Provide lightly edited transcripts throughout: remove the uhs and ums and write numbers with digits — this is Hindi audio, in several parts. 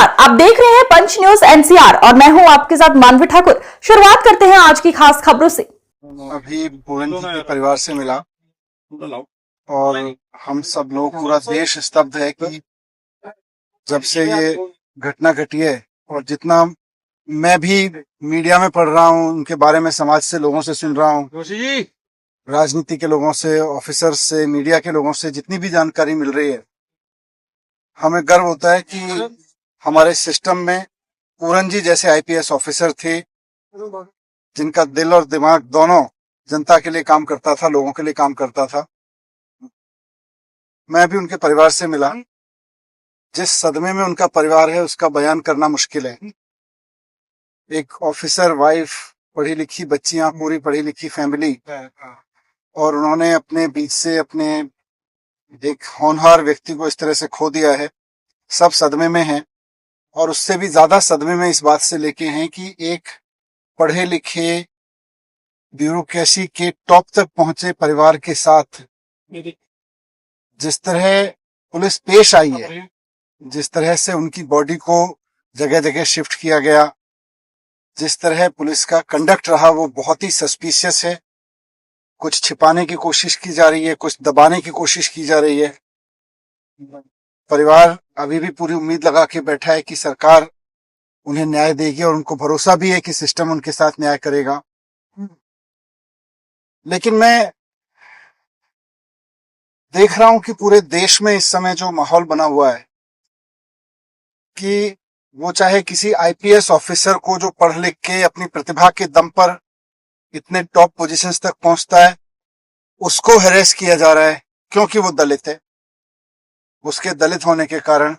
नमस्कार, आप देख रहे हैं पंच न्यूज एनसीआर और मैं हूं आपके साथ मानवी ठाकुर। शुरुआत करते हैं आज की खास खबरों से। अभी पूरन जी के परिवार से मिला और हम सब लोग, पूरा देश स्तब्ध है कि जब से ये घटना घटी है, और जितना मैं भी मीडिया में पढ़ रहा हूँ, उनके बारे में समाज से लोगों से सुन रहा हूँ, राजनीति के लोगों से, ऑफिसर से, मीडिया के लोगों से जितनी भी जानकारी मिल रही है, हमें गर्व होता है कि हमारे सिस्टम में पूरन जी जैसे आईपीएस ऑफिसर थे, जिनका दिल और दिमाग दोनों जनता के लिए काम करता था, लोगों के लिए काम करता था। मैं भी उनके परिवार से मिला। जिस सदमे में उनका परिवार है उसका बयान करना मुश्किल है। एक ऑफिसर वाइफ, पढ़ी लिखी बच्चियां, पूरी पढ़ी लिखी फैमिली, और उन्होंने अपने बीच से अपने एक होनहार व्यक्ति को इस तरह से खो दिया है। सब सदमे में हैं, और उससे भी ज्यादा सदमे में इस बात से लेके हैं कि एक पढ़े लिखे ब्यूरोक्रेसी के टॉप तक पहुंचे परिवार के साथ जिस तरह पुलिस पेश आई है, जिस तरह से उनकी बॉडी को जगह जगह शिफ्ट किया गया, जिस तरह पुलिस का कंडक्ट रहा, वो बहुत ही सस्पिशियस है। कुछ छिपाने की कोशिश की जा रही है, कुछ दबाने की कोशिश की जा रही है। परिवार अभी भी पूरी उम्मीद लगा के बैठा है कि सरकार उन्हें न्याय देगी, और उनको भरोसा भी है कि सिस्टम उनके साथ न्याय करेगा। लेकिन मैं देख रहा हूं कि पूरे देश में इस समय जो माहौल बना हुआ है कि वो चाहे किसी आईपीएस ऑफिसर को जो पढ़ लिख के अपनी प्रतिभा के दम पर इतने टॉप पोजीशंस तक पहुंचता है, उसको हैरेस किया जा रहा है क्योंकि वो दलित है। उसके दलित होने के कारण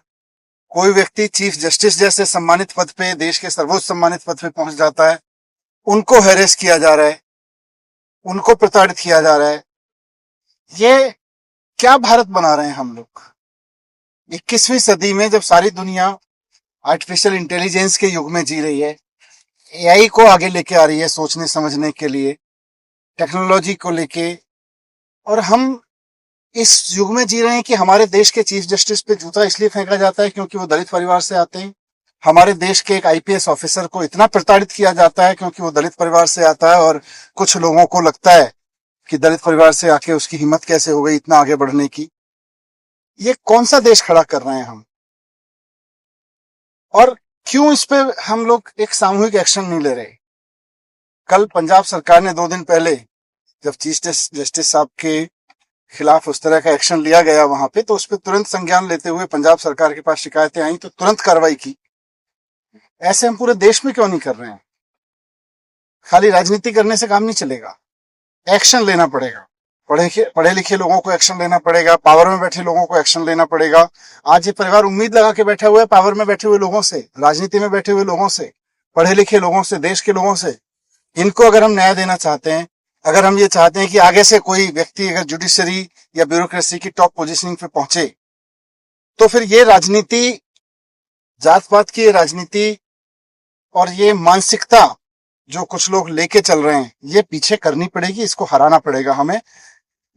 कोई व्यक्ति चीफ जस्टिस जैसे सम्मानित पद पे, देश के सर्वोच्च सम्मानित पद पे पहुंच जाता है, उनको हैरेस किया जा रहा है, उनको प्रताड़ित किया जा रहा है। ये क्या भारत बना रहे हैं हम लोग 21वीं सदी में, जब सारी दुनिया आर्टिफिशियल इंटेलिजेंस के युग में जी रही है, एआई को आगे लेके आ रही है सोचने समझने के लिए, टेक्नोलॉजी को लेके, और हम इस युग में जी रहे हैं कि हमारे देश के चीफ जस्टिस पे जूता इसलिए फेंका जाता है क्योंकि वो दलित परिवार से आते हैं। हमारे देश के एक आईपीएस ऑफिसर को इतना प्रताड़ित किया जाता है क्योंकि वो दलित परिवार से आता है, और कुछ लोगों को लगता है कि दलित परिवार से आके उसकी हिम्मत कैसे हो गई इतना आगे बढ़ने की। ये कौन सा देश खड़ा कर रहे हैं हम? और क्यों इस पे हम लोग एक सामूहिक एक्शन नहीं ले रहे? कल पंजाब सरकार ने 2 दिन पहले, जब चीफ जस्टिस साहब के खिलाफ उस तरह का एक्शन लिया गया वहां पे, तो उस पर तुरंत संज्ञान लेते हुए पंजाब सरकार के पास शिकायतें आई तो तुरंत कार्रवाई की। ऐसे हम पूरे देश में क्यों नहीं कर रहे हैं? खाली राजनीति करने से काम नहीं चलेगा, एक्शन लेना पड़ेगा। पढ़े लिखे लोगों को एक्शन लेना पड़ेगा, पावर में बैठे लोगों को एक्शन लेना पड़ेगा। आज ये परिवार उम्मीद लगा के बैठा हुआ है पावर में बैठे हुए लोगों से, राजनीति में बैठे हुए लोगों से, पढ़े लिखे लोगों से, देश के लोगों से। इनको अगर हम न्याय देना चाहते हैं, अगर हम ये चाहते हैं कि आगे से कोई व्यक्ति अगर जुडिशरी या ब्यूरोक्रेसी की टॉप पोजीशनिंग पे पहुंचे, तो फिर ये राजनीति, जात पात की ये राजनीति और ये मानसिकता जो कुछ लोग लेके चल रहे हैं, ये पीछे करनी पड़ेगी, इसको हराना पड़ेगा हमें।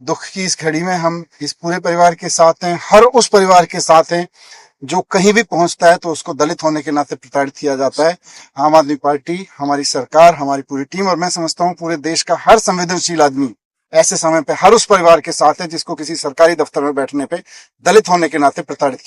दुख की इस घड़ी में हम इस पूरे परिवार के साथ हैं, हर उस परिवार के साथ हैं जो कहीं भी पहुंचता है तो उसको दलित होने के नाते प्रताड़ित किया जाता है। आम आदमी पार्टी, हमारी सरकार, हमारी पूरी टीम, और मैं समझता हूं पूरे देश का हर संवेदनशील आदमी ऐसे समय पे हर उस परिवार के साथ है जिसको किसी सरकारी दफ्तर में बैठने पे दलित होने के नाते प्रताड़ित